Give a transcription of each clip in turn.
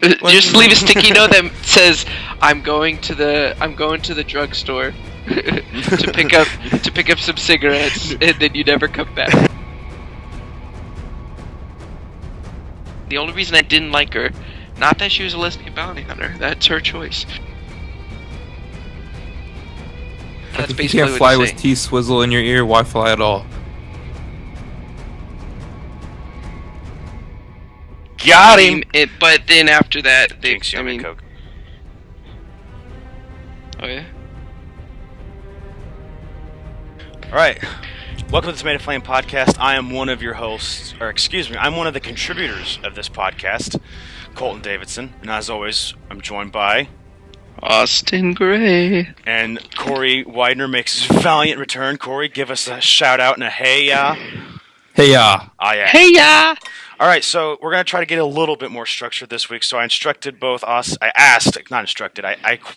Just leave a sticky note that says, "I'm going to the drugstore to pick up some cigarettes," and then you never come back. The only reason I didn't like her, not that she was a lesbian bounty hunter. That's her choice. That's If basically you can't what fly he's with saying. T-Swizzle in your ear, why fly at all? Got him! But then after that, Jinx, you Coke. Oh yeah. Alright. Welcome to the Tomato Flame Podcast. I am one of your hosts, I'm one of the contributors of this podcast, Colton Davidson. And as always, I'm joined by Austin Gray. And Corey Widener makes his valiant return. Corey, give us a shout out and a hey ya. Hey, yeah. Ah, yeah. Hey ya! Alright, so we're going to try to get a little bit more structured this week. So I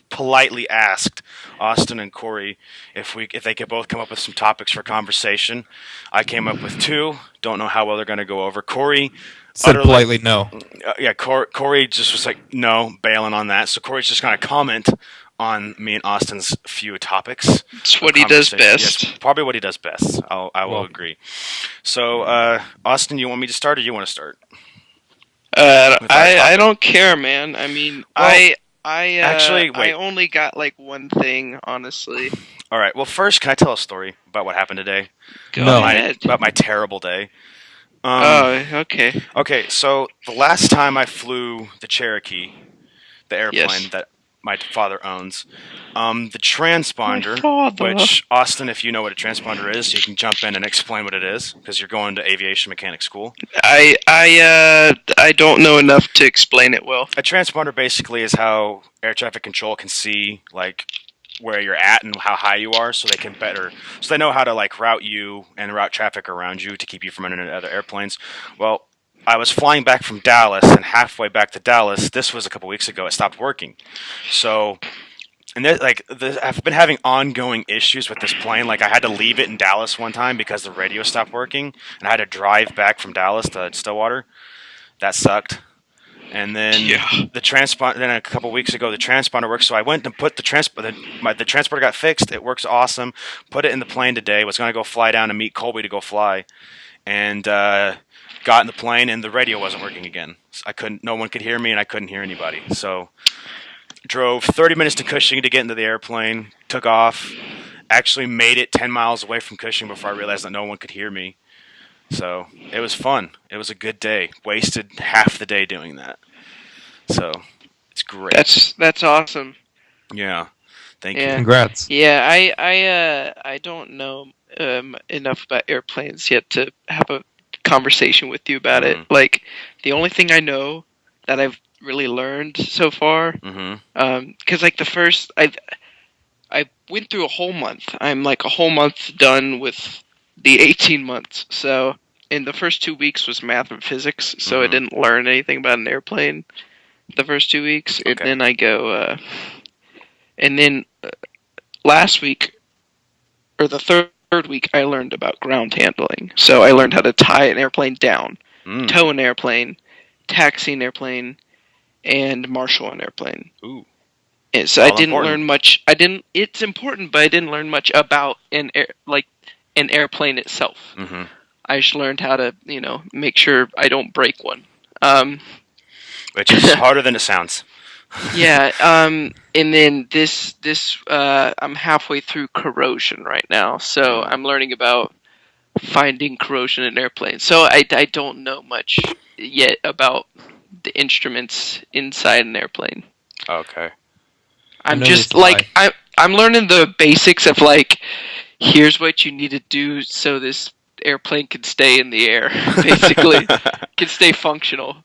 politely asked Austin and Corey if they could both come up with some topics for conversation. I came up with two. Don't know how well they're going to go over. Corey Said politely no. Corey just was like, no, bailing on that. So Corey's just going to comment on me and Austin's few topics. It's what he does best. Yes, probably what he does best. I will agree. So, Austin, you want me to start or you want to start? I don't care, man. I mean, actually, wait. I only got like one thing, honestly. All right. Well, first, can I tell a story about what happened today? Go ahead. About my terrible day. Okay. Okay, so the last time I flew the Cherokee, the airplane Yes. that my father owns, the transponder, My father. which, Austin, if you know what a transponder is, you can jump in and explain what it is, because you're going to aviation mechanic school. I don't know enough to explain it well. A transponder basically is how air traffic control can see, like, where you're at and how high you are, so they know how to, like, route you and route traffic around you to keep you from running into other airplanes. Well, I was flying back from Dallas, and halfway back to Dallas, this was a couple weeks ago, it stopped working. So, I've been having ongoing issues with this plane. Like, I had to leave it in Dallas one time because the radio stopped working, and I had to drive back from Dallas to Stillwater. That sucked. And then Then a couple weeks ago, the transponder worked. So I went and put the transponder got fixed. It works awesome. Put it in the plane today. Was going to go fly down and meet Colby to go fly, and got in the plane and the radio wasn't working again. So no one could hear me and I couldn't hear anybody. So drove 30 minutes to Cushing to get into the airplane. Took off. Actually made it 10 miles away from Cushing before I realized that no one could hear me. So it was fun. It was a good day. Wasted half the day doing that. So it's great. That's awesome. Yeah. Thank you. Yeah. Congrats. Yeah, I don't know enough about airplanes yet to have a conversation with you about it. Like, the only thing I know that I've really learned so far, because like the first, I went through a whole month. I'm like a whole month done with the 18 months. So, in the first 2 weeks was math and physics, so I didn't learn anything about an airplane the first 2 weeks. Okay. And then I go, last week, or the third week, I learned about ground handling. So I learned how to tie an airplane down, tow an airplane, taxi an airplane, and marshal an airplane. Ooh. And so All I didn't important. learn much. It's important, but I didn't learn much about an airplane itself. I just learned how to, make sure I don't break one. Which is harder than it sounds. Yeah, and then this I'm halfway through corrosion right now, so I'm learning about finding corrosion in airplanes. So I don't know much yet about the instruments inside an airplane. Okay. I'm just like I'm learning the basics of like, here's what you need to do so this airplane can stay in the air, basically, can stay functional.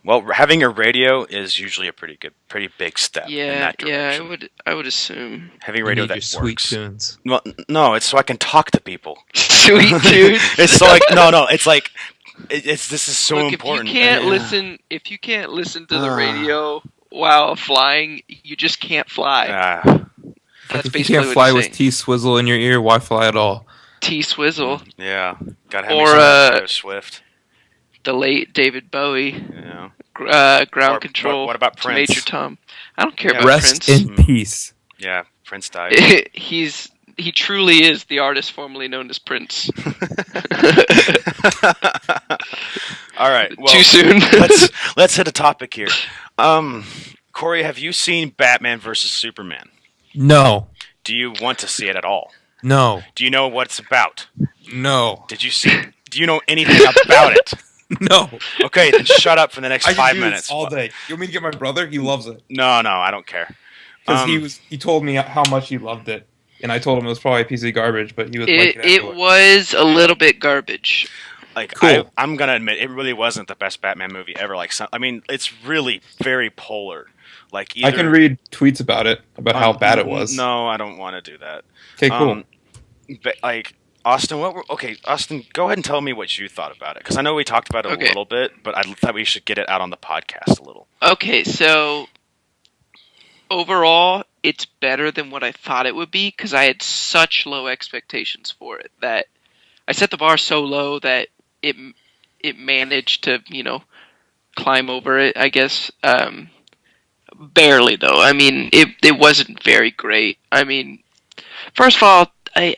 Well, having a radio is usually a pretty big step in that direction. Yeah, I would assume. Having a radio You need that your sweet works. tunes. Well, no, it's so I can talk to people. Sweet dude. It's so like no, it's like this is so Look, important. If you can't listen to the radio while flying, you just can't fly. That's If you basically can't what fly he's with saying. T-Swizzle in your ear, why fly at all? T-Swizzle. Yeah, gotta have Or, me some Taylor Swift. The late David Bowie. Yeah. ground control. What about to Prince? Major Tom. I don't care Yeah. about Rest Prince. in peace. Yeah, Prince died. He truly is the artist formerly known as Prince. All right. Well, Too soon. let's hit a topic here. Corey, have you seen Batman versus Superman? No. Do you want to see it at all? No. Do you know what it's about? No. Do you know anything about it? No. Okay, then shut up for the next I can 5 do minutes. this all day. You want me to get my brother? He loves it. No, I don't care. Because he told me how much he loved it. And I told him it was probably a piece of garbage, but he was like it was a little bit garbage. Like, cool. I'm gonna admit, it really wasn't the best Batman movie ever. Like, I mean, it's really very polar. Like, I can read tweets about it, about how bad it was. No, I don't want to do that. Okay, cool. But, like, Austin, Austin, go ahead and tell me what you thought about it, because I know we talked about it a little bit, but I thought we should get it out on the podcast a little. Okay, so overall, it's better than what I thought it would be, because I had such low expectations for it that I set the bar so low that it managed to, climb over it, I guess. Barely, though. I mean, it wasn't very great. I mean, first of all, I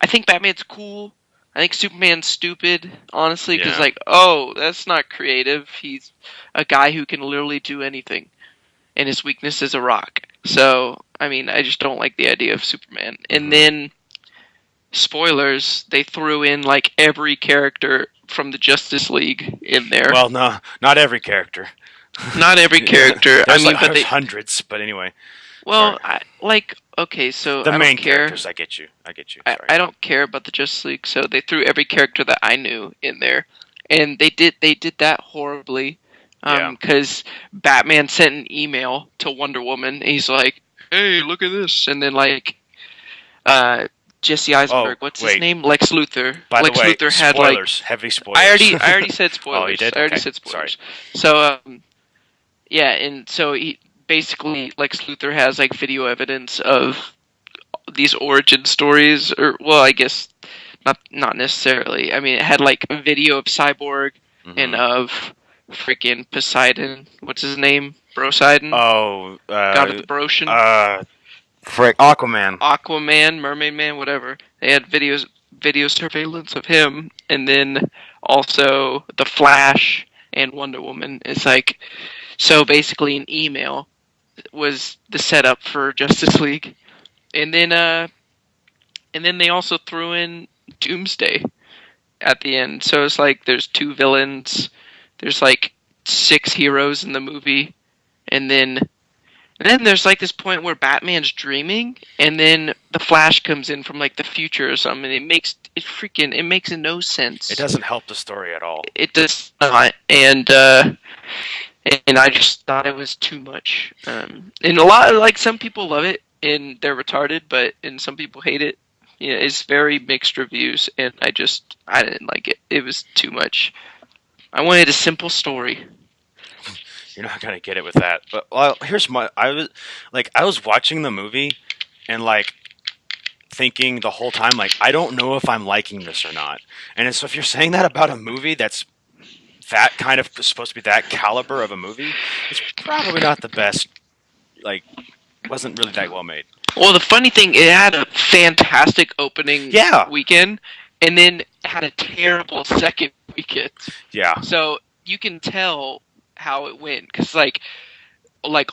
think Batman's cool. I think Superman's stupid, honestly, because, that's not creative. He's a guy who can literally do anything, and his weakness is a rock. So, I mean, I just don't like the idea of Superman. And then, spoilers, they threw in, like, every character from the Justice League in there. Well, no, not every character. Not every character. There's there's hundreds, but anyway. Well, so the I main don't care. characters, I get you. Sorry. I don't care about the Justice League, so they threw every character that I knew in there, and they did that horribly. Because Batman sent an email to Wonder Woman, and he's like, "Hey, look at this," and then Jesse Eisenberg, his name? Lex Luthor. By Lex the way, Luthor had spoilers, heavy spoilers. I already said spoilers. Oh, you did? I already Okay. said spoilers. Sorry. So and so he basically Lex Luthor has like video evidence of these origin stories, or I guess not necessarily. I mean, it had like a video of Cyborg and of freaking Poseidon. What's his name? Broseidon. Oh, God of the Broshan. Aquaman, Mermaid Man, whatever. They had video surveillance of him, and then also the Flash and Wonder Woman. It's like, so basically an email was the setup for Justice League, and then they also threw in Doomsday at the end. So it's like there's 2 villains, there's like 6 heroes in the movie, and then there's like this point where Batman's dreaming, and then the Flash comes in from like the future or something. And it makes no sense. It doesn't help the story at all. It does not, and I just thought it was too much. And a lot of some people love it and they're retarded, and some people hate it. It's very mixed reviews, and I didn't like it. It was too much. I wanted a simple story. You're not gonna get it with that. But I was watching the movie and thinking the whole time I don't know if I'm liking this or not. And so if you're saying that about a movie that's that kind of supposed to be that caliber of a movie, it's probably not the best. Wasn't really that well made. Well, the funny thing, it had a fantastic opening weekend, and then had a terrible second weekend. Yeah. So you can tell how it went, because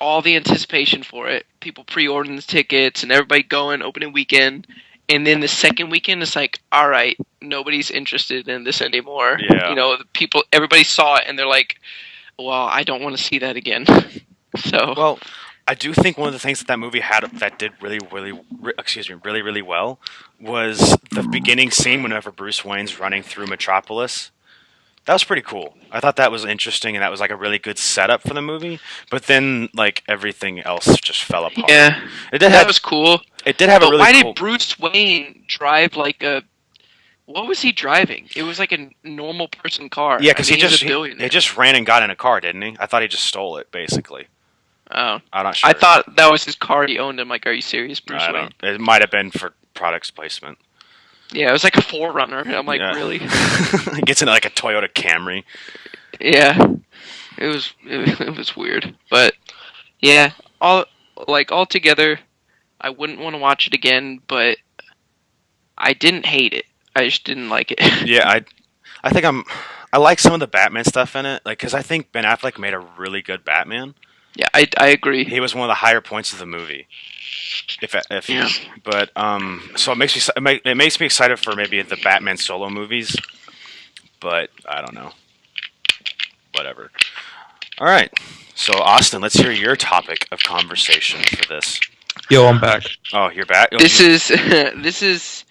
all the anticipation for it, people pre-ordering the tickets and everybody going opening weekend, and then the second weekend it's like, all right, nobody's interested in this anymore. Yeah. Everybody saw it and they're like, well, I don't want to see that again. So well, I do think one of the things that movie had that did really well was the beginning scene whenever Bruce Wayne's running through Metropolis. That was pretty cool. I thought that was interesting, and that was a really good setup for the movie. But then everything else just fell apart. Yeah, that was cool. It did have a really. Why did Bruce Wayne drive what was he driving? It was like a normal person car. Yeah, because he just ran and got in a car, didn't he? I thought he just stole it, basically. Oh, I'm not sure. I thought that was his car. He owned him. Are you serious, Bruce Wayne? It might have been for product placement. Yeah, it was like a 4Runner. I'm really? He gets into a Toyota Camry. Yeah. it was weird, but yeah, altogether, I wouldn't want to watch it again, but I didn't hate it. I just didn't like it. Yeah, I think I like some of the Batman stuff in it, like because I think Ben Affleck made a really good Batman. Yeah, I agree. He was one of the higher points of the movie. Yeah. But so it makes me excited for maybe the Batman solo movies, but I don't know. Whatever. All right. So Austin, let's hear your topic of conversation for this. Yo, I'm back. Oh, you're back. This is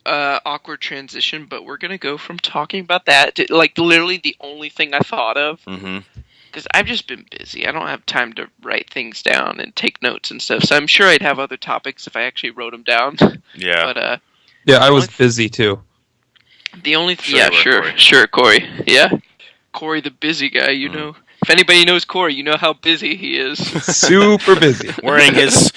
awkward transition, but we're gonna go from talking about that to like literally the only thing I thought of. Mm-hmm. Because I've just been busy. I don't have time to write things down and take notes and stuff. So I'm sure I'd have other topics if I actually wrote them down. Yeah. But yeah, I was busy too. The only Corey. sure, Corey. Yeah, Corey, the busy guy. You know, if anybody knows Corey, you know how busy he is. Super busy. wearing his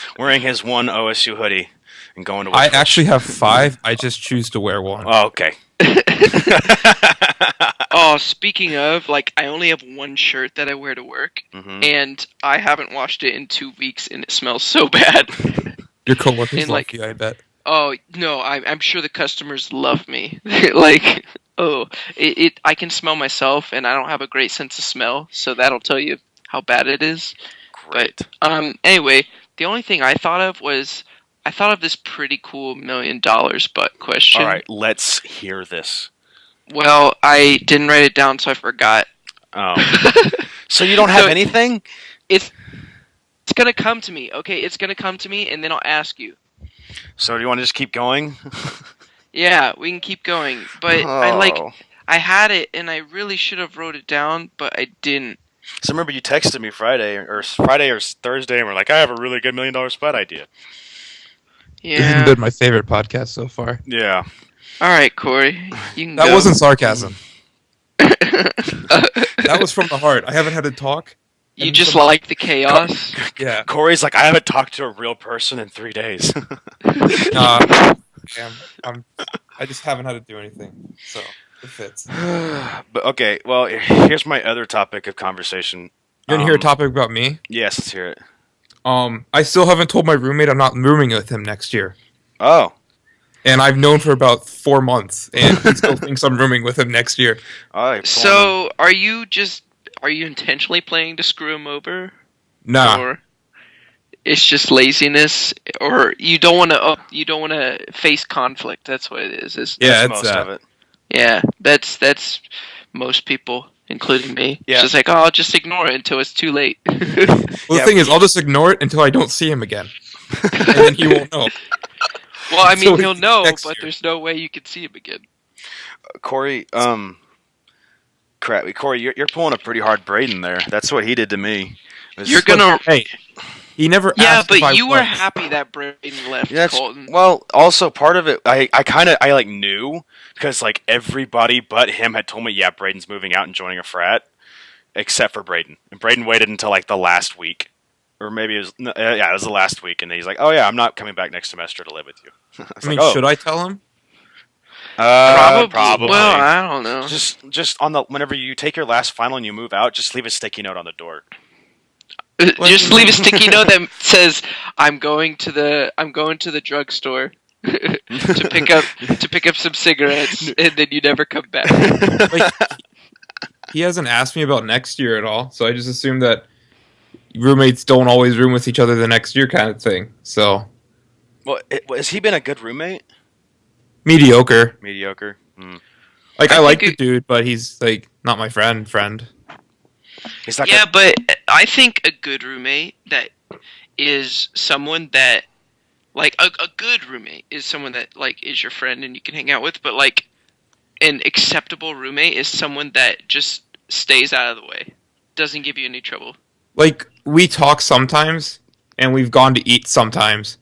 one OSU hoodie and going to work. I actually have 5. I just choose to wear one. Oh, okay. Oh, speaking of, like, I only have one shirt that I wear to work, and I haven't washed it in 2 weeks, and it smells so bad. Your coworkers And, like you, I bet. Oh no, I'm sure the customers love me. Like, I can smell myself, and I don't have a great sense of smell, so that'll tell you how bad it is. Great. But anyway, the only thing I thought of was I thought of this pretty cool $1 million butt question. All right, let's hear this. Well, I didn't write it down, so I forgot. Oh. So you don't have anything? It's gonna come to me. Okay, it's gonna come to me, and then I'll ask you. So do you want to just keep going? Yeah, we can keep going. But I had it, and I really should have wrote it down, but I didn't. So remember, you texted me Friday or Thursday, and we're like, I have a really good $1 million spot idea. This has Yeah. been my favorite podcast so far. Yeah. All right, Corey, you can That go. wasn't sarcasm. That was from the heart. I haven't had to talk. You just like the chaos. Yeah. Corey's like, I haven't talked to a real person in 3 days. Nah. I just haven't had to do anything. So it fits. But okay, well, here's my other topic of conversation. You want to hear a topic about me? Yes, let's hear it. I still haven't told my roommate I'm not rooming with him next year. Oh. And I've known for about 4 months, and he still thinks I'm rooming with him next year. All right. So, are you intentionally planning to screw him over? Nah. Or it's just laziness, or you don't want to face conflict. That's what it is. Yeah, most it's of it. Yeah, that's most people, including me. Yeah. It's just like, oh, I'll just ignore it until it's too late. Well, the thing is, I'll just ignore it until I don't see him again. And then he won't know. Well, I mean, So he'll know, next but year. there's no way you can see him again. Corey, Corey, you're pulling a pretty hard Braden there. That's what he did to me. You're gonna. Hey, he never Yeah, asked if I but you were was. happy that Braden left, Yeah, Colton. well, also part of it, I like knew because like everybody but him had told me, yeah, Braden's moving out and joining a frat, except for Braden. And Braden waited until like the last week, or maybe it was the last week, and then he's like, oh yeah, I'm not coming back next semester to live with you. I mean, should I tell him? Probably. Well, I don't know. Just on the whenever you take your last final and you move out, just leave a sticky note on the door. Just leave a sticky note that says, "I'm going to the drugstore to pick up some cigarettes," and then you never come back. Like, he hasn't asked me about next year at all, so I just assume that roommates don't always room with each other the next year, kind of thing. So Well, has he been a good roommate? mediocre. Mediocre. Like I I like think the dude, but he's like not my friend. He's not Yeah, good. but I think a good roommate that is someone that, like, a good roommate is someone that, like, is your friend and you can hang out with, but, like, an acceptable roommate is someone that just stays out of the way, doesn't give you any trouble. Like, we talk sometimes, and we've gone to eat sometimes,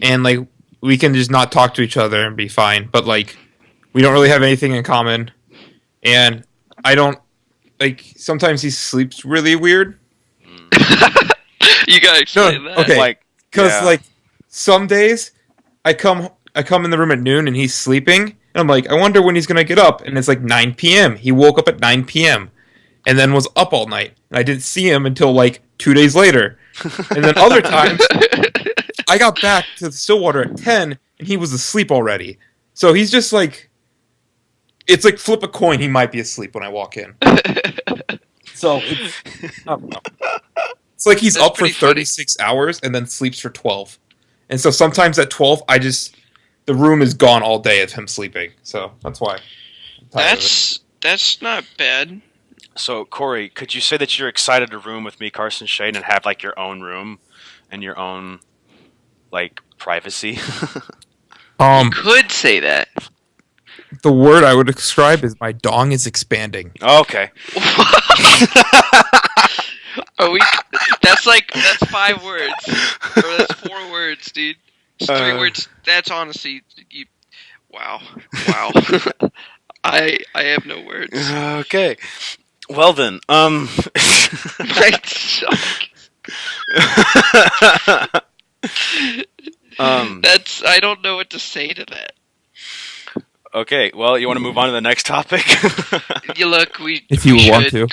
and like we can just not talk to each other and be fine. But like, we don't really have anything in common, and I don't like. Sometimes he sleeps really weird. You gotta explain that. Okay. Like, Because yeah. like some days I come in the room at noon and he's sleeping, and I'm like, I wonder when he's gonna get up, and it's like 9 p.m. He woke up at 9 p.m. and then was up all night. And I didn't see him until like 2 days later. And then other times, I got back to Stillwater at 10, and he was asleep already. So he's just like, it's like flip a coin, he might be asleep when I walk in. So it's, I don't know. It's like he's up for 36 hours and then sleeps for 12. And so sometimes at 12, the room is gone all day of him sleeping. So that's why. That's not bad. So, Corey, could you say that you're excited to room with me, Carson Shane, and have like your own room and your own like privacy? You could say that. The word I would describe is my dong is expanding. Okay. Are we? That's 5 words, or that's 4 words, dude. It's 3 words. That's honestly, wow. I have no words. Okay. Well then, That's I don't know what to say to that. Okay, well, you want to move on to the next topic? Look, if you want to.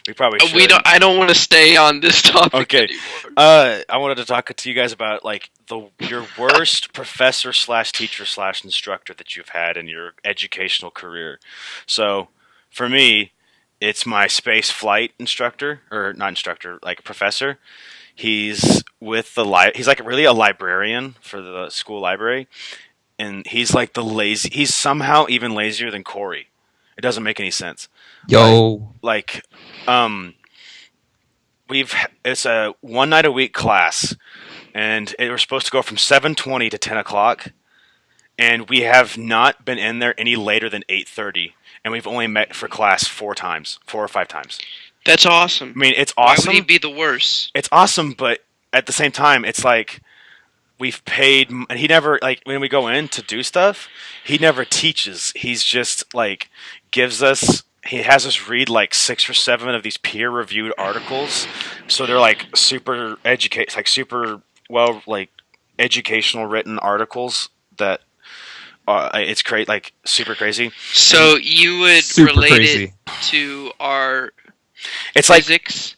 We probably should. I don't want to stay on this topic anymore. I wanted to talk to you guys about like your worst professor / teacher / instructor that you've had in your educational career. So, for me, it's my space flight instructor, or not instructor, like professor. He's with he's like really a librarian for the school library, and he's like he's somehow even lazier than Corey. It doesn't make any sense. Yo. It's a 1 night a week class, and we're supposed to go from 7:20 to 10 o'clock, and we have not been in there any later than 8:30, and we've only met for class 4 or 5 times. That's awesome. I mean, it's awesome. Why would he be the worst? It's awesome, but at the same time, it's like we've paid, and he never, like, when we go in to do stuff, he never teaches. He's just like he has us read like 6 or 7 of these peer-reviewed articles, so they're like super educational written articles that it's like super crazy. So you would relate it to our physics,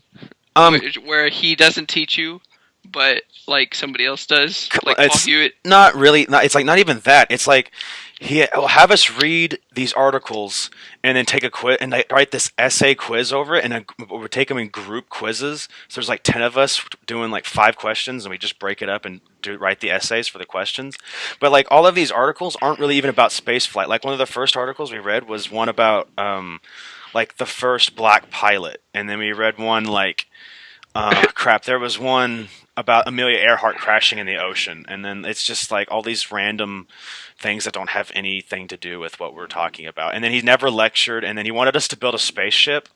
where he doesn't teach you, but like somebody else does, like Paul Hewitt. Not really. It's like not even that. It's like he'll have us read these articles and then take a quiz and write this essay quiz over it, and we take them in group quizzes. So there's like 10 of us doing like 5 questions, and we just break it up and write the essays for the questions. But like all of these articles aren't really even about space flight. Like one of the first articles we read was one about like the first black pilot, and then we read one like there was one about Amelia Earhart crashing in the ocean, and then it's just like all these random things that don't have anything to do with what we're talking about. And then he never lectured, and then he wanted us to build a spaceship,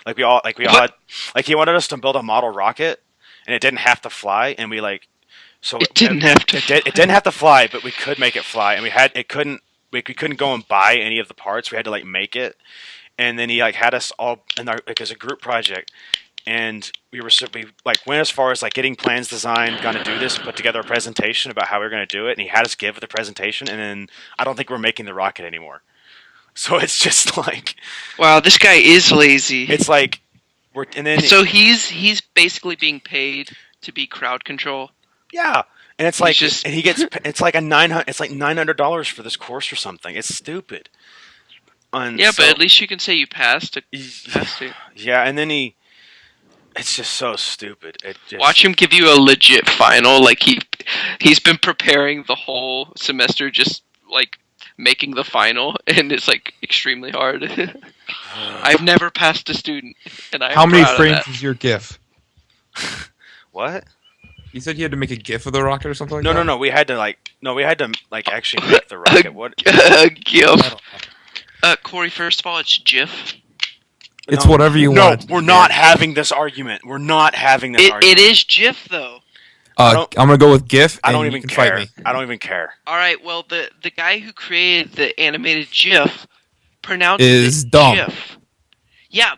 he wanted us to build a model rocket, and it didn't have to fly, and it didn't have to fly, but we could make it fly, and we couldn't go and buy any of the parts. We had to like make it, and then he like had us all in as a group project. And we went as far as like getting plans designed, going to do this, put together a presentation about how we were going to do it, and he had us give the presentation, and then I don't think we're making the rocket anymore. So it's just like, wow, this guy is lazy. It's like so he's basically being paid to be crowd control. Yeah, and it's like and he gets it's like $900 for this course or something. It's stupid. But at least you can say you passed it. Yeah, and then it's just so stupid. Watch him give you a legit final. Like he's been preparing the whole semester, just like making the final, and it's like extremely hard. I've never passed a student, and How many frames is your GIF? What? You said you had to make a GIF of the rocket or something like that? No. We had to actually make the rocket. What? GIF. Corey, first of all, it's GIF. It's whatever you want. No, we're not having this argument. We're not having this argument. It is GIF, though. I'm gonna go with GIF. I don't even care. I don't even care. All right. Well, the guy who created the animated GIF pronounced is it dumb. GIF. Yeah,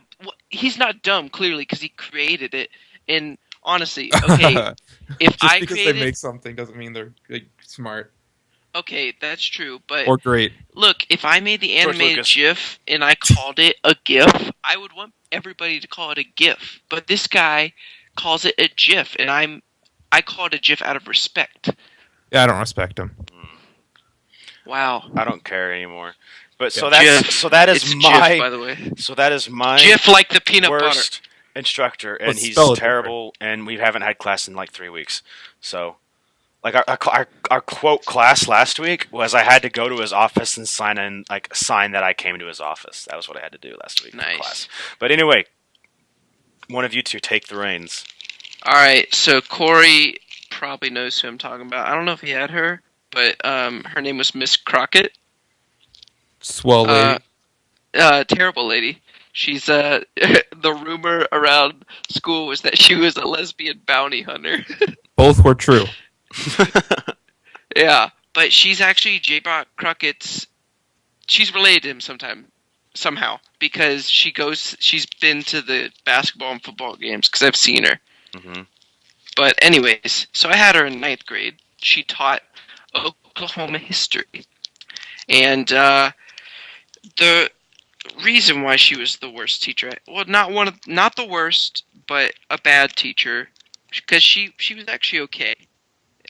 he's not dumb clearly because he created it. And honestly, okay, if Just because they make something doesn't mean they're like, smart. Okay, that's true, but or great. look, if I made the George animated Lucas. GIF and I called it a GIF, I would want everybody to call it a GIF. But this guy calls it a GIF, and I call it a GIF out of respect. Yeah, I don't respect him. Wow. I don't care anymore. But so GIF. that's so that is It's my GIF, by the way. so that is my GIF like the peanut worst instructor, and Let's he's spell it terrible. And we haven't had class in like 3 weeks. So, like our quote class last week was I had to go to his office and sign that I came to his office. That was what I had to do last week for Nice. class. But anyway, one of you two take the reins. All right, so Corey probably knows who I'm talking about. I don't know if he had her, but her name was Miss Crockett. Swell lady. Terrible lady. She's the rumor around school was that she was a lesbian bounty hunter. Both were true. Yeah, but she's actually J-Bot Crockett's. She's related to him somehow, because she's been to the basketball and football games because I've seen her. Mm-hmm. But anyways, so I had her in 9th grade. She taught Oklahoma history, and the reason why she was the worst teacher, well, not the worst, but a bad teacher, because she was actually okay.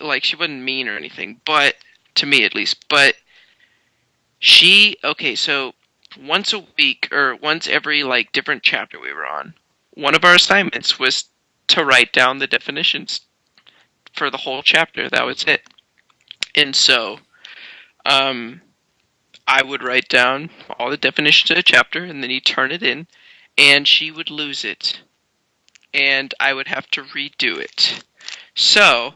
Like, she wasn't mean or anything, but to me at least. But so once a week or once every like different chapter we were on, one of our assignments was to write down the definitions for the whole chapter. That was it. And so, I would write down all the definitions of the chapter, and then he'd turn it in, and she would lose it. And I would have to redo it. So,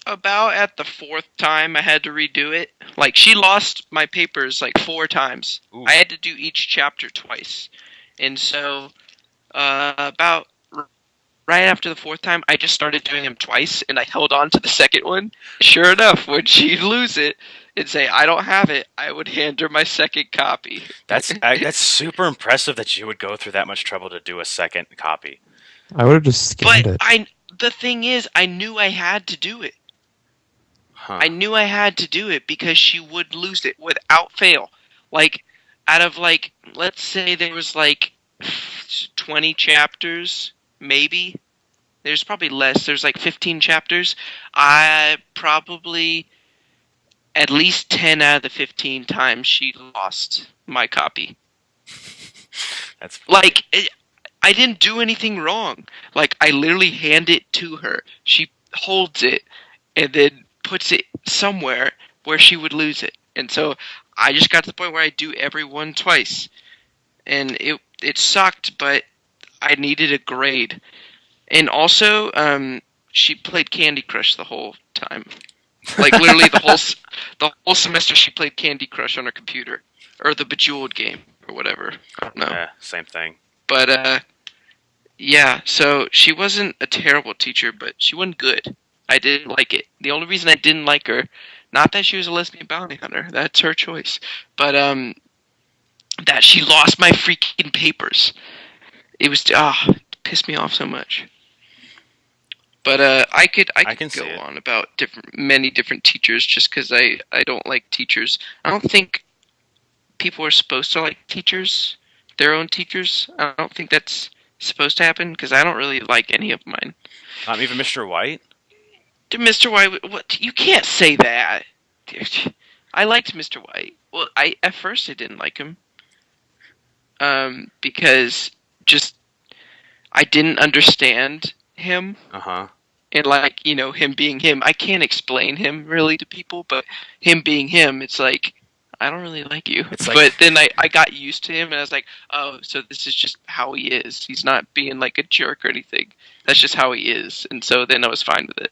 about at the 4th time I had to redo it. Like, she lost my papers like 4 times. Ooh. I had to do each chapter twice. And so, about right after the 4th time, I just started doing them twice, and I held on to the second one. Sure enough, when she'd lose it and say, I don't have it, I would hand her my second copy. That's super impressive that you would go through that much trouble to do a second copy. I would have just scanned it. The thing is, I knew I had to do it. Huh. I knew I had to do it because she would lose it without fail. Like, out of like, let's say there was like 20 chapters, maybe. There's probably less. There's like 15 chapters. I probably, at least 10 out of the 15 times she lost my copy. That's funny. Like, I didn't do anything wrong. Like, I literally hand it to her. She holds it and then puts it somewhere where she would lose it. And so I just got to the point where I do every one twice. And it sucked, but I needed a grade. And also, she played Candy Crush the whole time. Like, literally the whole semester she played Candy Crush on her computer. Or the Bejeweled game, or whatever. I don't know. Yeah, same thing. But, yeah, so she wasn't a terrible teacher, but she wasn't good. I didn't like it. The only reason I didn't like her, not that she was a lesbian bounty hunter, that's her choice, but that she lost my freaking papers. It was, it pissed me off so much. But I could go on about many different teachers just because I don't like teachers. I don't think people are supposed to like teachers, their own teachers. I don't think that's supposed to happen because I don't really like any of mine. Even Mr. White? Mr. White, what? You can't say that. I liked Mr. White. Well, at first I didn't like him. Because just I didn't understand him. Uh-huh. And like, him being him, I can't explain him really to people, but him being him, it's like, I don't really like you. But then I got used to him, and I was like, oh, so this is just how he is. He's not being like a jerk or anything. That's just how he is. And so then I was fine with it.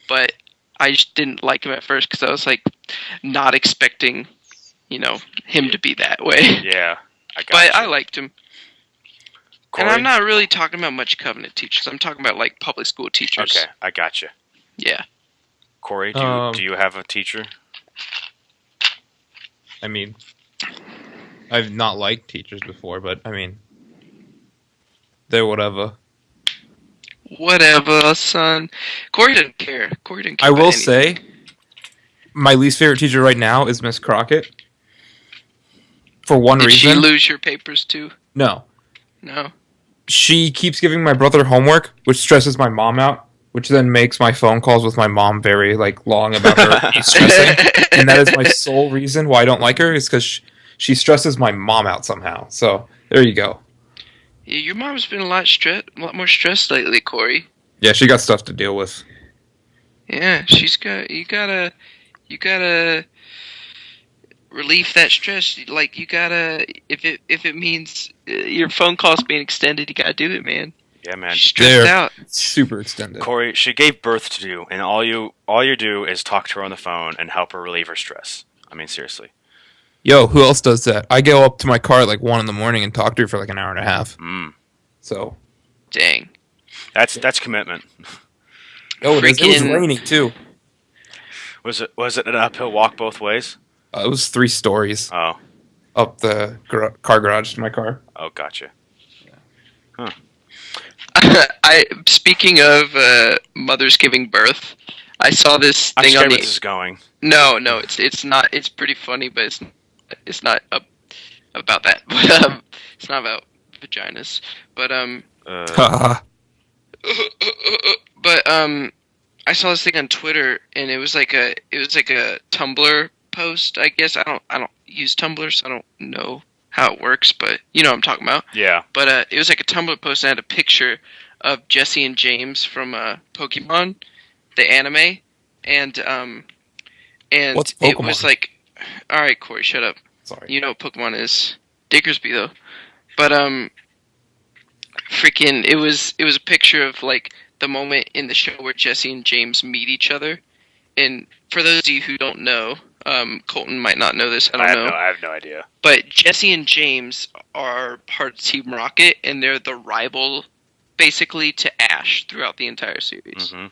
But I just didn't like him at first because I was like not expecting, him to be that way. Yeah, I liked him. Corey? And I'm not really talking about much Covenant teachers. I'm talking about like public school teachers. Okay, I got you. Yeah. Corey, do you have a teacher? I mean, I've not liked teachers before, but I mean, they're whatever. Whatever, son. Corey didn't care. Corey didn't care. I about will anything. say, my least favorite teacher right now is Miss Crockett. For one Did reason. she lose your papers too? No. No. She keeps giving my brother homework, which stresses my mom out, which then makes my phone calls with my mom very long about her stressing. And that is my sole reason why I don't like her, is because she stresses my mom out somehow. So there you go. Yeah, your mom's been a lot more stressed lately, Corey. Yeah, she got stuff to deal with. Yeah, you gotta relieve that stress. Like, you gotta, if it means your phone calls being extended, you gotta do it, man. Yeah, man. She's stressed out. Super extended. Corey, she gave birth to you, and all you do is talk to her on the phone and help her relieve her stress. I mean, seriously. Yo, who else does that? I go up to my car at 1 a.m. and talk to her for an hour and a half. So. Dang. That's commitment. Oh, it was raining too. Was it an uphill walk both ways? It was 3 stories. Oh. Up the car garage to my car. Oh, gotcha. Huh. Speaking of mothers giving birth, I saw this thing I'm on the. where this is going. No, it's not. It's pretty funny, but it's not about that. But it's not about vaginas. But but I saw this thing on Twitter, and it was like a Tumblr post. I guess I don't use Tumblr, so I don't know how it works, but you know what I'm talking about. Yeah. But it was like a Tumblr post and had a picture of Jesse and James from Pokemon, the anime, and What's it Pokemon? was like, all right, Corey, shut up. Sorry. You know what Pokemon is. Diggersby though. But freaking it was a picture of the moment in the show where Jesse and James meet each other. And for those of you who don't know, Colton might not know this, I don't know. I have no idea. But Jesse and James are part of Team Rocket, and they're the rival basically to Ash throughout the entire series. Mm-hmm.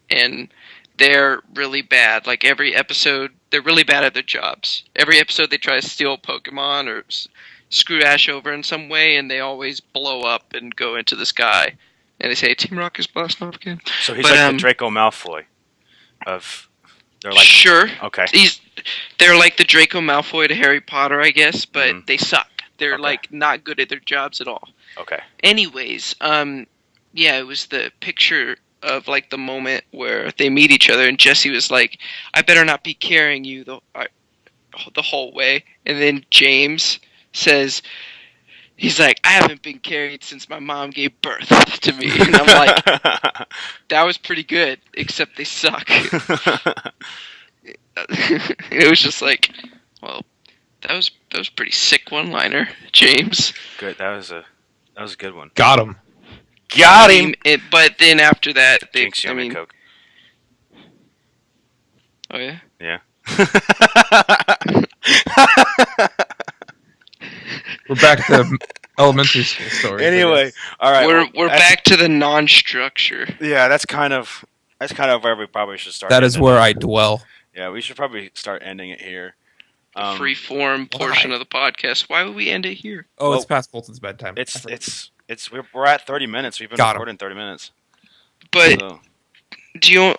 And they're really bad. Like, every episode, they're really bad at their jobs. Every episode they try to steal Pokemon or screw Ash over in some way, and they always blow up and go into the sky. And they say, Team Rocket's blasting off again. So he's like the Draco Malfoy of... They're like... Sure. Okay. They're like the Draco Malfoy to Harry Potter, I guess, but they suck. They're, not good at their jobs at all. Okay. Anyways, yeah, it was the picture of the moment where they meet each other, and Jesse was like, I better not be carrying you the whole way. And then James says, he's like, I haven't been carried since my mom gave birth to me. And I'm like, that was pretty good, except they suck. It was just like, well, that was pretty sick one-liner, James. Good. That was a good one. Got him. Got him. But then after that, Jinx, you owe Coke. Oh yeah. Yeah. We're back to elementary school stories. Anyway, all right. We're back to the non-structure. Yeah, that's kind of where we probably should start. That is where I dwell. Yeah, we should probably start ending it here. The free-form portion of the podcast. Why would we end it here? Oh, it's past Bolton's bedtime. We're at 30 minutes. We've been recording 30 minutes. But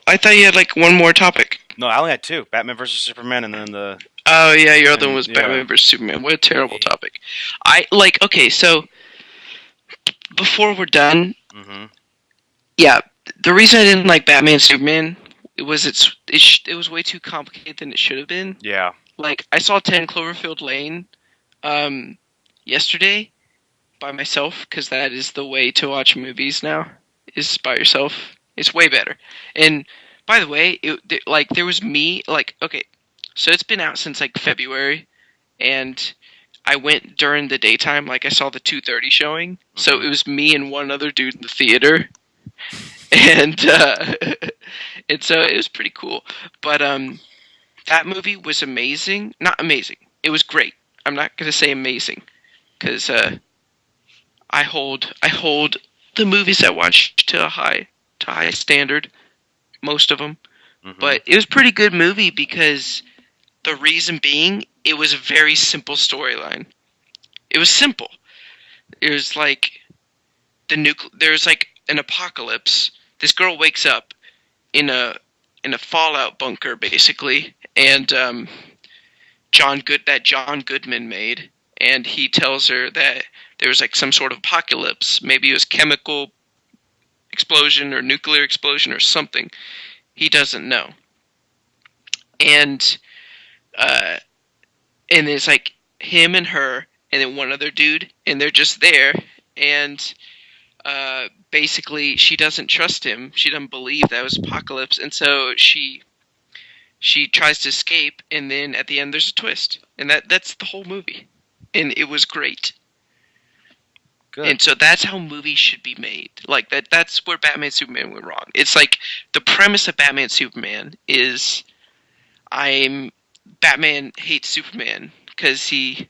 I thought you had one more topic. No, I only had 2. Batman versus Superman, and then the... Oh, yeah, your other one was Batman versus Superman. What a terrible topic. Okay, so before we're done, yeah, the reason I didn't like Batman and Superman was it was way too complicated than it should have been. Yeah. I saw 10 Cloverfield Lane yesterday by myself, because that is the way to watch movies now, is by yourself. It's way better. And by the way, there was me, okay, so it's been out since February, and I went during the daytime, I saw the 2:30 showing, so it was me and one other dude in the theater, and and so it was pretty cool. But that movie was amazing. Not amazing. It was great. I'm not gonna say amazing, because I hold the movies I watch to a high standard, most of them. But it was a pretty good movie, because the reason being, it was a very simple storyline. It was simple. It was there's an apocalypse. This girl wakes up in a fallout bunker, basically, and John Goodman made, and he tells her that there was like some sort of apocalypse. Maybe it was chemical explosion or nuclear explosion or something. He doesn't know. And it's like him and her and then one other dude, and they're just there, and basically she doesn't trust him. She doesn't believe that was apocalypse, and so she tries to escape, and then at the end there's a twist. And that's the whole movie. And it was great. Good. And so that's how movies should be made. Like that's where Batman and Superman went wrong. It's like the premise of Batman and Superman is Batman hates Superman because he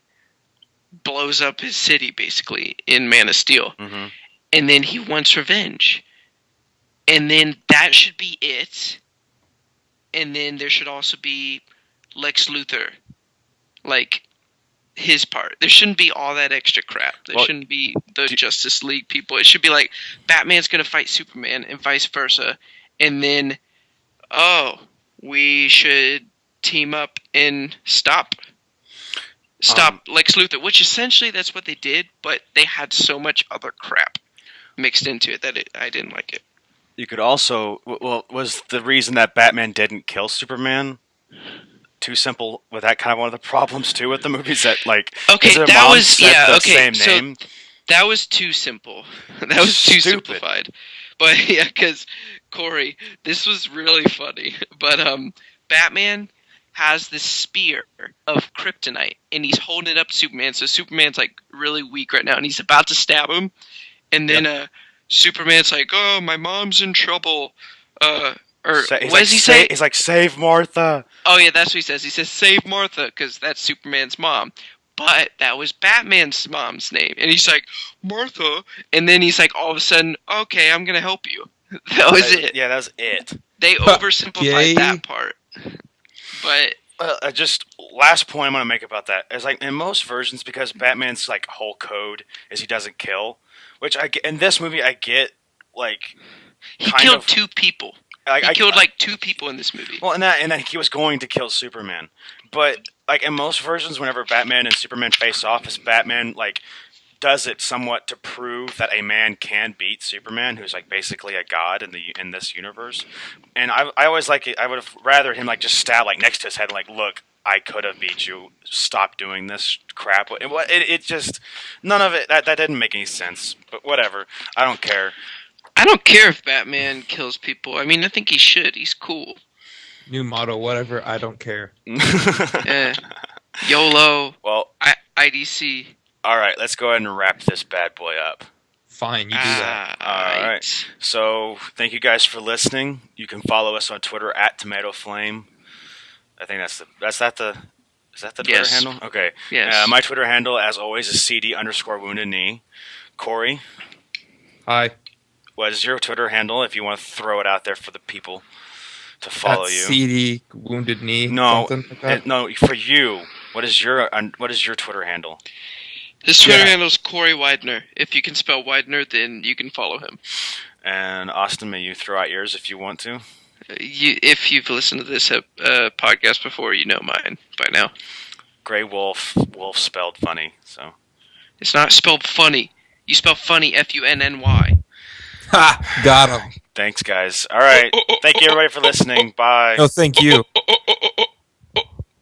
blows up his city basically in Man of Steel. Mm-hmm. And then he wants revenge. And then that should be it. And then there should also be Lex Luthor. Like his part. There shouldn't be all that extra crap. There shouldn't be the Justice League people. It should be like Batman's going to fight Superman and vice versa. And then, we should team up and stop Lex Luthor, which essentially that's what they did, but they had so much other crap mixed into it that I didn't like it. You could also, was the reason that Batman didn't kill Superman too simple? With that kind of one of the problems too with the movies that like that was too simple. That was too simplified. But yeah, because Corey, this was really funny. But Batman has this spear of kryptonite, and he's holding it up to Superman. So Superman's like really weak right now, and he's about to stab him, and then Superman's like, "Oh, my mom's in trouble." What does he say? He's like, "Save Martha." Oh yeah, that's what he says. He says, "Save Martha," because that's Superman's mom. But that was Batman's mom's name, and he's like, "Martha," and then he's like, all of a sudden, "Okay, I'm gonna help you." That was it. Yeah, that was it. They oversimplified that part. But just last point I'm gonna make about that is like in most versions, because Batman's like whole code is he doesn't kill, which I get in this movie. I get like he killed two people. He killed like two people in this movie. Well, and then he was going to kill Superman, but like in most versions, whenever Batman and Superman face off, is Batman like does it somewhat to prove that a man can beat Superman, who's like basically a god in this universe. And I always like it. I would have rather him like just stab like next to his head, and, like, look, I could have beat you. Stop doing this crap. It just none of it. That didn't make any sense. But whatever. I don't care. I don't care if Batman kills people. I mean, I think he should. He's cool. New motto, whatever. I don't care. YOLO. Well, IDC. All right, let's go ahead and wrap this bad boy up. Fine, you do that. All right. So, thank you guys for listening. You can follow us on Twitter at TomatoFlame. I think is that the Twitter handle? Okay. Yes. My Twitter handle, as always, is CD_wounded knee. Corey. Hi. What is your Twitter handle if you want to throw it out there for the people to follow you? CD wounded knee. No, like no. For you, what is your Twitter handle? His Twitter handle is Corey Widener. If you can spell Widener, then you can follow him. And Austin, may you throw out yours if you want to. If you've listened to this podcast before, you know mine by now. Grey Wolf spelled funny. So it's not spelled funny. You spell funny Funny. Ha! Got him. Thanks, guys. All right. Thank you, everybody, for listening. Bye. No, thank you.